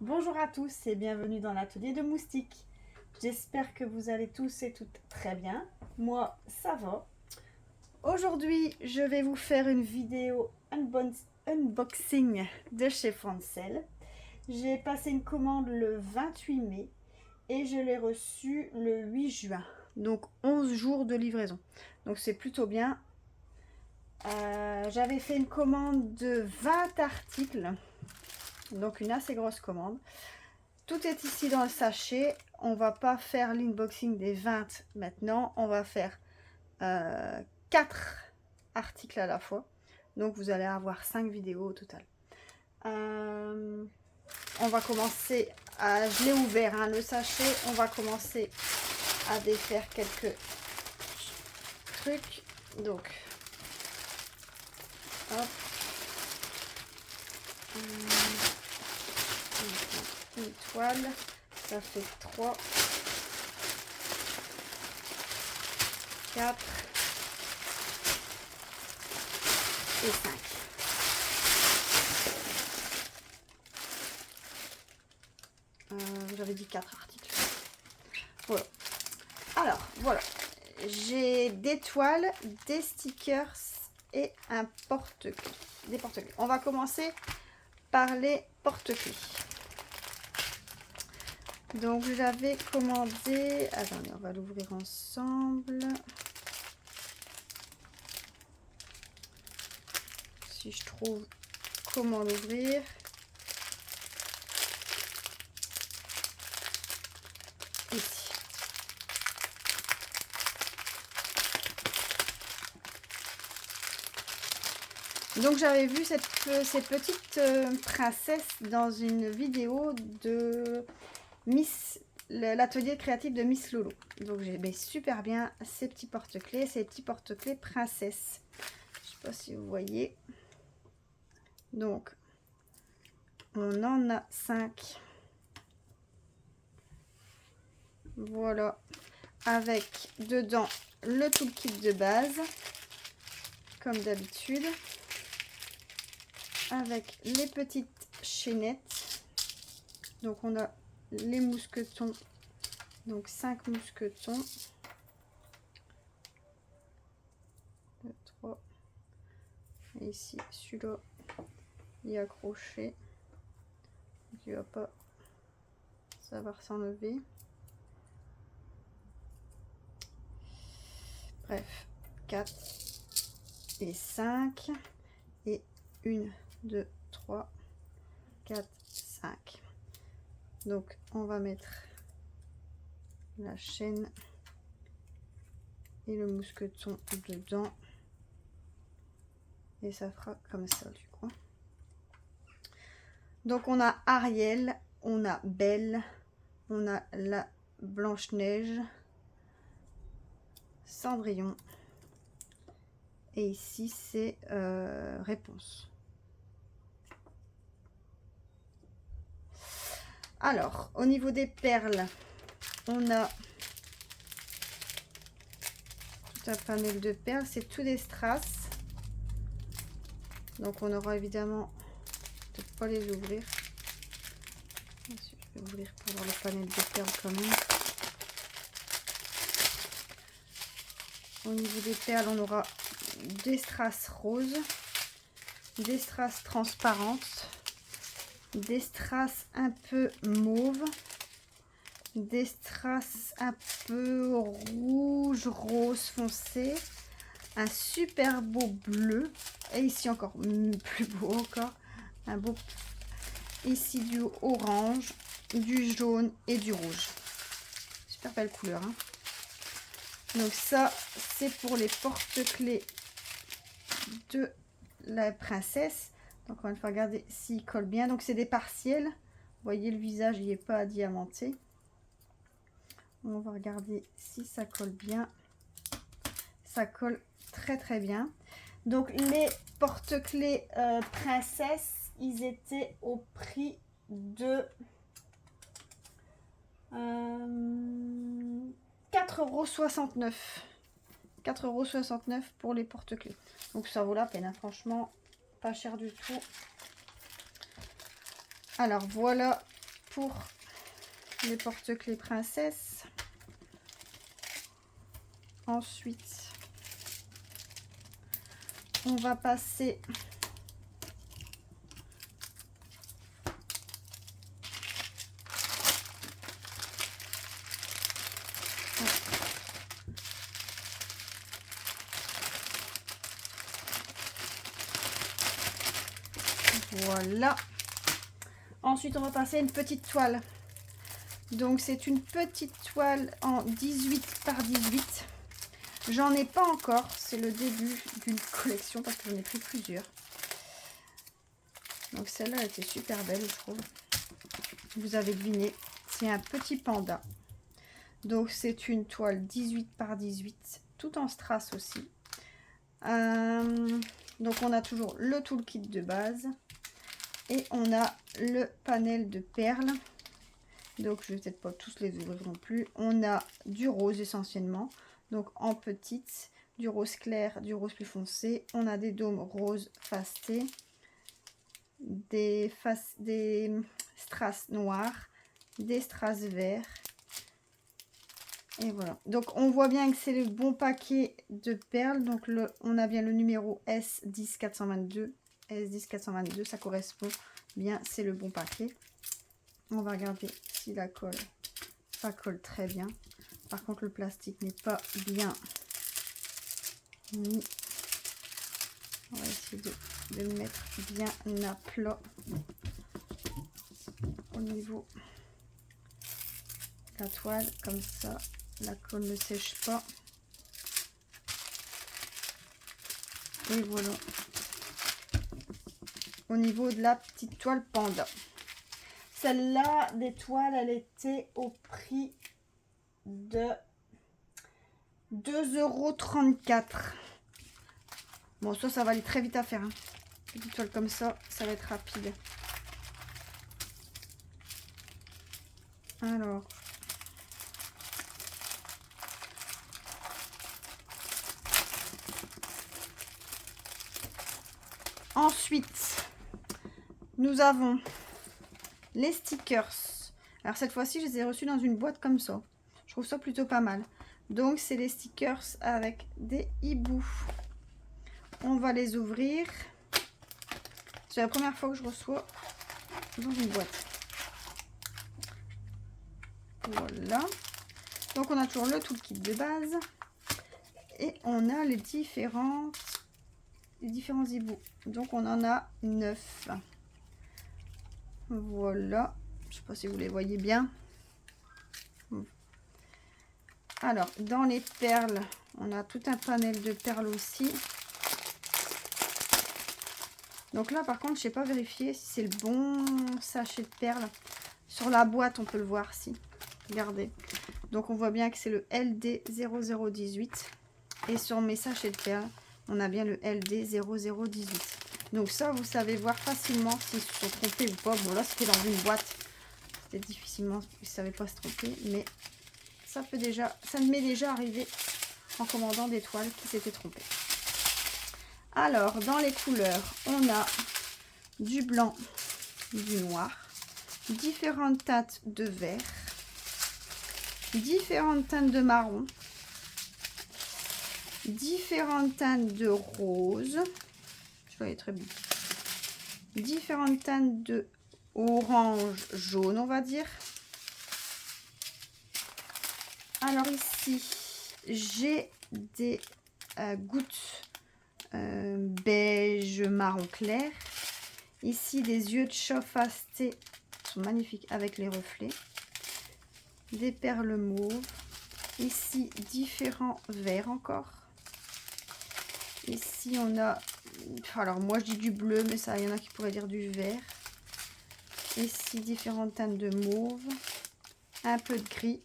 Bonjour à tous et bienvenue dans l'atelier de moustique. J'espère que vous allez tous et toutes très bien. Moi, ça va. Aujourd'hui, je vais vous faire une vidéo unboxing de chez Francel. J'ai passé une commande le 28 mai et je l'ai reçue le 8 juin. Donc 11 jours de livraison. Donc c'est plutôt bien. J'avais fait une commande de 20 articles. Donc une assez grosse commande. Tout est ici dans le sachet. On va pas faire l'inboxing des 20 maintenant. On va faire 4 articles à la fois. Donc vous allez avoir 5 vidéos au total. On va commencer à... Je l'ai ouvert hein, le sachet. On va commencer à défaire quelques trucs. Donc, hop. Une toile, ça fait 3, 4 et 5. J'avais dit 4 articles. Voilà. Alors, voilà. J'ai des toiles, des stickers et un porte-clés. Des porte-clés. On va commencer par les porte-clés. Donc j'avais commandé, attendez, on va l'ouvrir ensemble. Si je trouve comment l'ouvrir. Ici. Donc j'avais vu ces petites princesses dans une vidéo de l'atelier créatif de Miss Lolo. Donc j'aimais super bien ces petits porte-clés princesses. Je sais pas si vous voyez. Donc on en a 5. Voilà, avec dedans le toolkit de base comme d'habitude, avec les petites chaînettes. Donc on a les mousquetons, donc 5 mousquetons, 2, 3, et ici celui-là il est accroché, donc il va pas savoir s'enlever. Bref, 4 et 5 et 1, 2, 3, 4, 5. Donc on va mettre la chaîne et le mousqueton dedans et ça fera comme ça du coup. Donc on a Ariel, on a Belle, on a la Blanche-Neige, Cendrillon et ici c'est Réponse. Alors au niveau des perles, on a tout un panel de perles, c'est tout des strass. Donc on aura évidemment peut-être pas les ouvrir. Je vais ouvrir pour voir le panel de perles quand même. Au niveau des perles, on aura des strass roses, des strass transparentes, des strass un peu mauve, des strass un peu rouge, rose foncé, un super beau bleu, et ici encore plus beau encore, un beau, ici du orange, du jaune et du rouge. Super belle couleur, hein. Donc ça, c'est pour les porte-clés de la princesse. Donc on va le faire regarder s'il colle bien. Donc c'est des partiels. Vous voyez le visage, il n'est pas diamanté. On va regarder si ça colle bien. Ça colle très très bien. Donc les porte-clés princesse, ils étaient au prix de 4,69 €. 4,69 € pour les porte-clés. Donc ça vaut la peine, hein, franchement, pas cher du tout. Alors voilà pour les porte-clés princesse. Ensuite, on va passer voilà. Ensuite, on va passer à une petite toile. Donc, c'est une petite toile en 18 par 18. J'en ai pas encore. C'est le début d'une collection parce que j'en ai pris plusieurs. Donc, celle-là, elle était super belle, je trouve. Vous avez deviné, c'est un petit panda. Donc, c'est une toile 18 par 18, tout en strass aussi. Donc, on a toujours le toolkit de base. Et on a le panel de perles. Donc, je vais peut-être pas tous les ouvrir non plus. On a du rose essentiellement. Donc, en petite, du rose clair, du rose plus foncé. On a des dômes roses fastés. Des strass noirs. Des strass verts. Et voilà. Donc, on voit bien que c'est le bon paquet de perles. Donc, on a bien le numéro S10422. S10422, ça correspond bien, c'est le bon paquet. On va regarder si la colle, ça colle très bien. Par contre, le plastique n'est pas bien mis. On va essayer de le mettre bien à plat au niveau de la toile, comme ça, la colle ne sèche pas. Et voilà. Au niveau de la petite toile panda. Celle-là, des toiles, elle était au prix de 2,34 €. Bon, ça va aller très vite à faire. Hein. Petite toile comme ça, ça va être rapide. Alors. Ensuite, nous avons les stickers. Alors cette fois-ci, je les ai reçus dans une boîte comme ça. Je trouve ça plutôt pas mal. Donc c'est les stickers avec des hiboux. On va les ouvrir. C'est la première fois que je reçois dans une boîte. Voilà. Donc on a toujours le toolkit de base. Et on a les différents hiboux. Donc on en a 9. Voilà. Je sais pas si vous les voyez bien. Alors, dans les perles, on a tout un panel de perles aussi. Donc là, par contre, je sais pas vérifier si c'est le bon sachet de perles. Sur la boîte, on peut le voir, si. Regardez. Donc, on voit bien que c'est le LD0018. Et sur mes sachets de perles, on a bien le LD0018. Donc ça, vous savez voir facilement s'ils se sont trompés ou pas. Bon, là, c'était dans une boîte. C'était difficilement, ils ne savaient pas se tromper. Mais ça m'est déjà arrivé en commandant des toiles qui s'étaient trompées. Alors, dans les couleurs, on a du blanc, du noir, différentes teintes de vert, différentes teintes de marron, différentes teintes de rose, je voyais très bien, différentes teintes de orange, jaune, on va dire. Alors ici, j'ai des gouttes beige marron clair. Ici, des yeux de chat fastés, sont magnifiques avec les reflets. Des perles mauves. Ici, différents verts encore. Ici, on a, alors moi je dis du bleu, mais ça, il y en a qui pourraient dire du vert. Ici, différentes teintes de mauve, un peu de gris,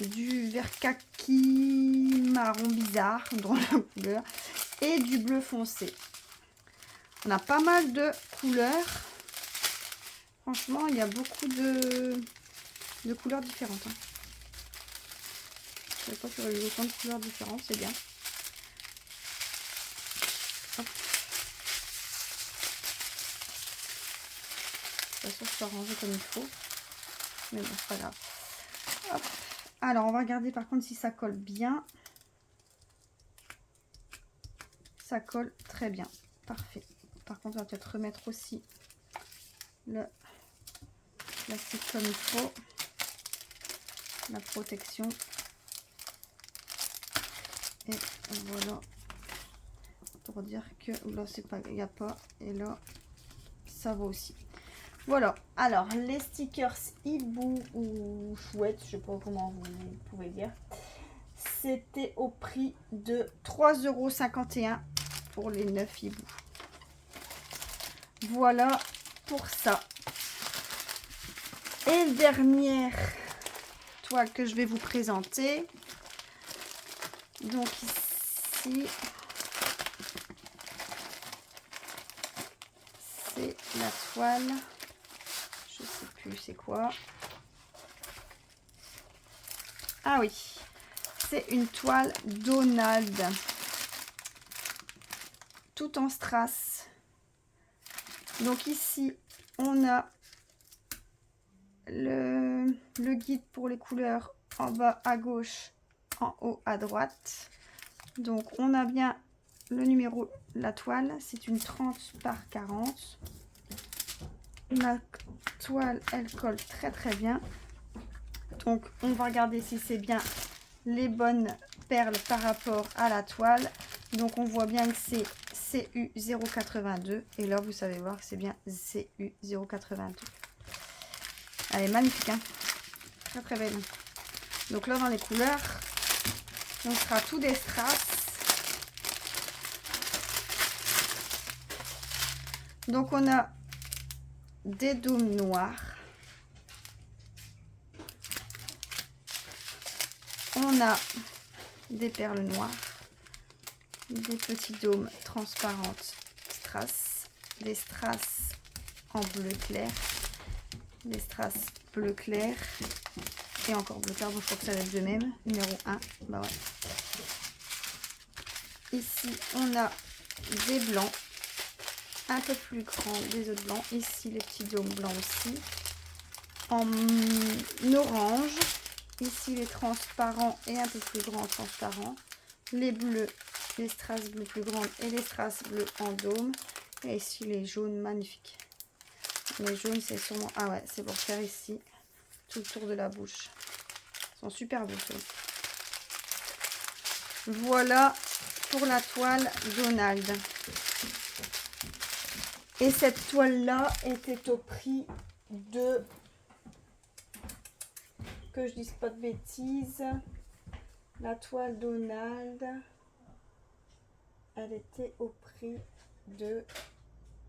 du vert kaki marron bizarre dans la couleur et du bleu foncé. On a pas mal de couleurs. Franchement, il y a beaucoup de couleurs différentes. Hein. Je ne savais pas qu'il y aurait eu autant de couleurs différentes, c'est bien. Hop. pas sûr que ce soit rangé comme il faut. Mais bon, c'est pas grave. Hop. Alors, on va regarder par contre si ça colle bien. Ça colle très bien. Parfait. Par contre, on va peut-être remettre aussi le plastique comme il faut. La protection. Et voilà. Pour dire que là, c'est pas, il n'y a pas. Et là, ça va aussi. Voilà. Alors, les stickers hibou ou chouette, je sais pas comment vous pouvez dire. C'était au prix de 3,51 € pour les 9 hiboux. Voilà pour ça. Et dernière toile que je vais vous présenter. Donc ici, c'est la toile. Je sais plus c'est quoi. Ah oui, c'est une toile Donald. Tout en strass. Donc ici, on a le guide pour les couleurs en bas à gauche, en haut à droite. Donc on a bien le numéro, la toile, c'est une 30 par 40. La toile, elle colle très très bien. Donc on va regarder si c'est bien les bonnes perles par rapport à la toile. Donc on voit bien que c'est CU 082 et là vous savez voir que c'est bien CU 082. Elle est magnifique, hein, très très belle. Donc là dans les couleurs, on sera tout des strass. Donc on a des dômes noirs. On a des perles noires, des petits dômes transparentes strass, des strass en bleu clair, des strass bleu clair et encore bleu clair, donc je crois que ça va être le même, numéro 1, bah ouais. Ici on a des blancs un peu plus grands, des autres blancs, ici les petits dômes blancs aussi, en orange. Ici les transparents et un peu plus grands transparents. Les bleus, les strass bleus plus grandes et les strass bleus en dôme. Et ici les jaunes magnifiques. Les jaunes c'est sûrement... Ah ouais, c'est pour faire ici tout le tour de la bouche. Ils sont super beaux ceux-là. Voilà pour la toile Donald. Et cette toile là était au prix de... Que je dise pas de bêtises, la toile Donald, elle était au prix de,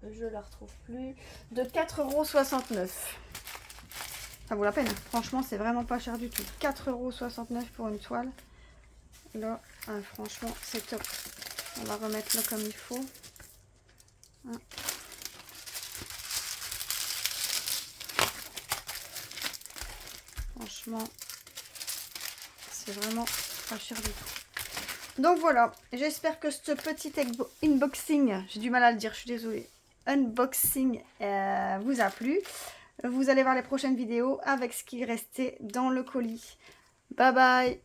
je la retrouve plus, de 4,69 €. Ça vaut la peine, franchement c'est vraiment pas cher du tout. 4,69 € pour une toile. Là, franchement c'est top. On va remettre là comme il faut. Hein. Franchement, c'est vraiment pas cher du tout. Donc voilà, j'espère que ce petit unboxing, j'ai du mal à le dire, je suis désolée, unboxing vous a plu. Vous allez voir les prochaines vidéos avec ce qui restait dans le colis. Bye bye!